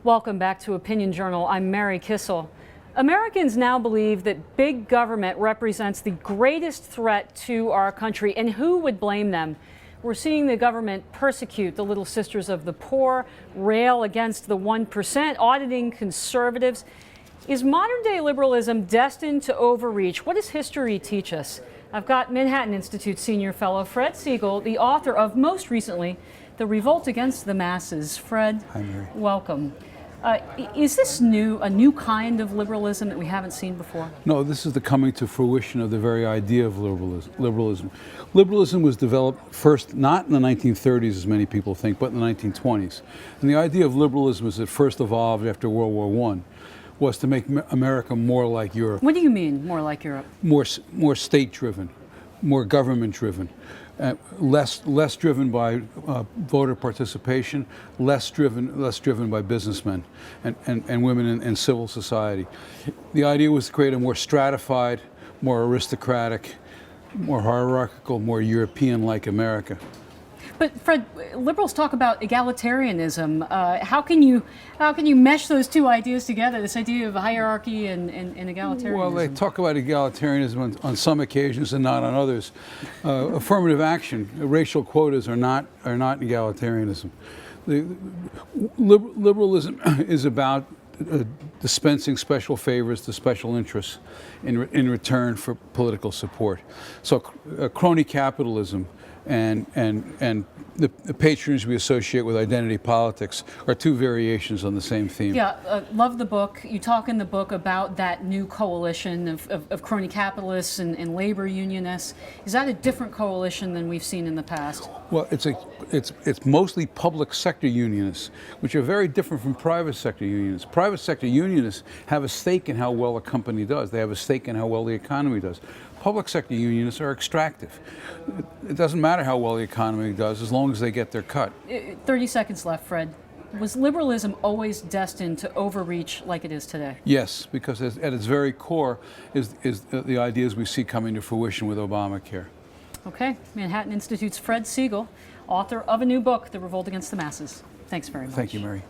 Welcome back to Opinion Journal. I'm Mary Kissel. Americans now believe that big government represents the greatest threat to our country, and who would blame them? We're seeing the government persecute the little sisters of the poor, rail against the 1%, auditing conservatives. Is modern-day liberalism destined to overreach? What does history teach us? I've got Manhattan Institute senior fellow Fred Siegel, the author of, most recently, The Revolt Against the Masses. Fred, hi, Mary. Welcome. Is this a new kind of liberalism that we haven't seen before? No, this is the coming to fruition of the very idea of liberalism. Liberalism was developed first, not in the 1930s, as many people think, but in the 1920s. And the idea of liberalism, as it first evolved after World War I, was to make America more like Europe. What do you mean, more like Europe? More state-driven, more government-driven. Less driven by voter participation, less driven by businessmen and women in civil society. The idea was to create a more stratified, more aristocratic, more hierarchical, more European-like America. But Fred, liberals talk about egalitarianism. How can you mesh those two ideas together? This idea of hierarchy and egalitarianism. Well, they talk about egalitarianism on some occasions and not on others. Affirmative action, racial quotas are not egalitarianism. Liberalism is about dispensing special favors to special interests in return for political support. So crony capitalism and the patronage we associate with identity politics are two variations on the same theme. Yeah, love the book. You talk in the book about that new coalition of crony capitalists and labor unionists. Is that a different coalition than we've seen in the past? Well, it's mostly public sector unionists, which are very different from private sector unionists. Private sector unionists have a stake in how well a company does. They have a stake in how well the economy does. Public sector unionists are extractive. It doesn't matter how well the economy does as long as they get their cut. 30 seconds left, Fred. Was liberalism always destined to overreach like it is today? Yes, because at its very core is the ideas we see coming to fruition with Obamacare. Okay, Manhattan Institute's Fred Siegel, author of a new book, The Revolt Against the Masses. Thanks very much. Thank you, Mary.